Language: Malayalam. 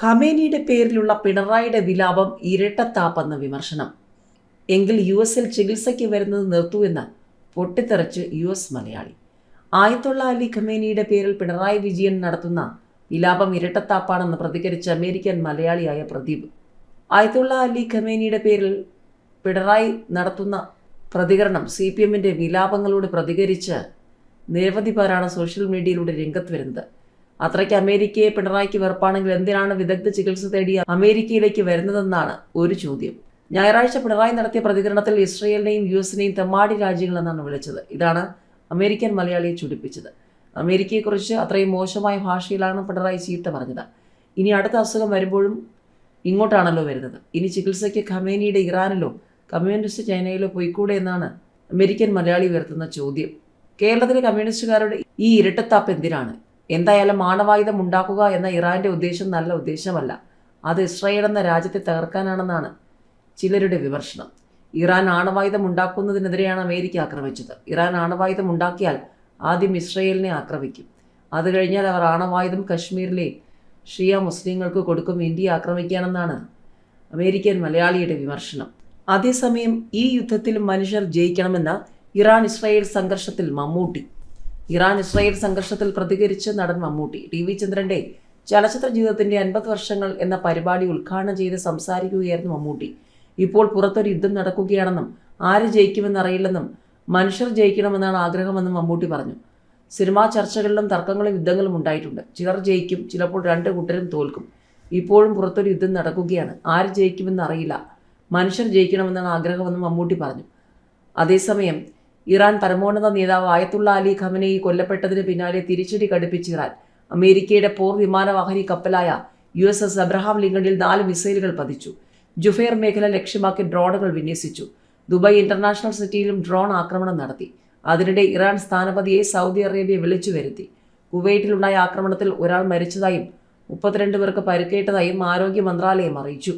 ഖമേനിയുടെ പേരിലുള്ള പിണറായിയുടെ വിലാപം ഇരട്ടത്താപ്പെന്ന വിമർശനം. എങ്കിൽ US-ൽ ചികിത്സയ്ക്ക് വരുന്നത് നിർത്തൂ എന്ന് പൊട്ടിത്തെറിച്ച് US മലയാളി. ആയത്തുള്ള അലി ഖമേനിയുടെ പേരിൽ പിണറായി വിജയൻ നടത്തുന്ന വിലാപം ഇരട്ടത്താപ്പാണെന്ന് പ്രതികരിച്ച അമേരിക്കൻ മലയാളിയായ പ്രദീപ്. ആയത്തുള്ള അലി ഖമേനിയുടെ പേരിൽ പിണറായി നടത്തുന്ന പ്രതികരണം CPM-ന്റെ വിലാപങ്ങളോട് പ്രതികരിച്ച് നിരവധി പേരാണ് സോഷ്യൽ മീഡിയയിലൂടെ രംഗത്ത് വരുന്നത്. അത്രയ്ക്ക് അമേരിക്കയെ പിണറായിക്ക് വെറുപ്പാണെങ്കിൽ എന്തിനാണ് വിദഗ്ധ ചികിത്സ തേടി അമേരിക്കയിലേക്ക് വരുന്നതെന്നാണ് ഒരു ചോദ്യം. ഞായറാഴ്ച പിണറായി നടത്തിയ പ്രതികരണത്തിൽ ഇസ്രയേലിനെയും US-നെയും തെമ്മാടി രാജ്യങ്ങളെന്നാണ് വിളിച്ചത്. ഇതാണ് അമേരിക്കൻ മലയാളിയെ ചുടിപ്പിച്ചത്. അമേരിക്കയെക്കുറിച്ച് അത്രയും മോശമായ ഭാഷയിലാണ് പിണറായി ചീത്ത പറഞ്ഞത്. ഇനി അടുത്ത അസുഖം വരുമ്പോഴും ഇങ്ങോട്ടാണല്ലോ വരുന്നത്. ഇനി ചികിത്സയ്ക്ക് ഖമേനിയുടെ ഇറാനിലോ കമ്മ്യൂണിസ്റ്റ് ചൈനയിലോ പോയിക്കൂടെ എന്നാണ് അമേരിക്കൻ മലയാളി ഉയർത്തുന്ന ചോദ്യം. കേരളത്തിലെ കമ്മ്യൂണിസ്റ്റുകാരുടെ ഈ ഇരട്ടത്താപ്പ് എന്തിനാണ്? എന്തായാലും ആണവായുധം ഉണ്ടാക്കുക എന്ന ഇറാന്റെ ഉദ്ദേശം നല്ല ഉദ്ദേശമല്ല. അത് ഇസ്രായേൽ എന്ന രാജ്യത്തെ തകർക്കാനാണെന്നാണ് ചിലരുടെ വിമർശനം. ഇറാൻ ആണവായുധം ഉണ്ടാക്കുന്നതിനെതിരെയാണ് അമേരിക്ക ആക്രമിച്ചത്. ഇറാൻ ആണവായുധം ഉണ്ടാക്കിയാൽ ആദ്യം ഇസ്രായേലിനെ ആക്രമിക്കും. അത് കഴിഞ്ഞാൽ അവർ ആണവായുധം കശ്മീരിലെ ഷിയ മുസ്ലിങ്ങൾക്ക് കൊടുക്കും. ഇന്ത്യയെ ആക്രമിക്കാനെന്നാണ് അമേരിക്കൻ മലയാളിയുടെ വിമർശനം. അതേസമയം ഈ യുദ്ധത്തിൽ മനുഷ്യർ ജയിക്കണമെന്ന് ഇറാൻ ഇസ്രായേൽ സംഘർഷത്തിൽ മമ്മൂട്ടി. ഇറാൻ ഇസ്രായേൽ സംഘർഷത്തിൽ പ്രതികരിച്ച് നടൻ മമ്മൂട്ടി TV ചന്ദ്രന്റെ ചലച്ചിത്ര ജീവിതത്തിന്റെ 50 വർഷങ്ങൾ എന്ന പരിപാടി ഉദ്ഘാടനം ചെയ്ത് സംസാരിക്കുകയായിരുന്നു മമ്മൂട്ടി. ഇപ്പോൾ പുറത്തൊരു യുദ്ധം നടക്കുകയാണെന്നും ആര് ജയിക്കുമെന്നറിയില്ലെന്നും മനുഷ്യർ ജയിക്കണമെന്നാണ് ആഗ്രഹമെന്നും മമ്മൂട്ടി പറഞ്ഞു. സിനിമാ ചർച്ചകളിലും തർക്കങ്ങളും യുദ്ധങ്ങളും ഉണ്ടായിട്ടുണ്ട്. ചിലർ ജയിക്കും, ചിലപ്പോൾ രണ്ട് കൂട്ടരും തോൽക്കും. ഇപ്പോഴും പുറത്തൊരു യുദ്ധം നടക്കുകയാണ്. ആര് ജയിക്കുമെന്നറിയില്ല. മനുഷ്യർ ജയിക്കണമെന്നാണ് ആഗ്രഹമെന്നും മമ്മൂട്ടി പറഞ്ഞു. അതേസമയം ഇറാൻ പരമോന്നത നേതാവ് ആയത്തുള്ള അലി ഖമനേയി കൊല്ലപ്പെട്ടതിന് പിന്നാലെ തിരിച്ചടി കടുപ്പിച്ച് ഇറാൻ. അമേരിക്കയുടെ പോർ വിമാനവാഹിനി കപ്പലായ USS അബ്രഹാം ലിങ്കണിൽ 4 മിസൈലുകൾ പതിച്ചു. ജുഫൈർ മേഖല ലക്ഷ്യമാക്കി ഡ്രോണുകൾ വിന്യസിച്ചു. ദുബായ് ഇന്റർനാഷണൽ സിറ്റിയിലും ഡ്രോൺ ആക്രമണം നടത്തി. അതിനിടെ ഇറാൻ സ്ഥാനപതിയെ സൗദി അറേബ്യ വിളിച്ചു വരുത്തി. കുവൈറ്റിലുണ്ടായ ആക്രമണത്തിൽ ഒരാൾ മരിച്ചതായും 32 പേർക്ക് പരിക്കേറ്റതായും ആരോഗ്യ മന്ത്രാലയം അറിയിച്ചു.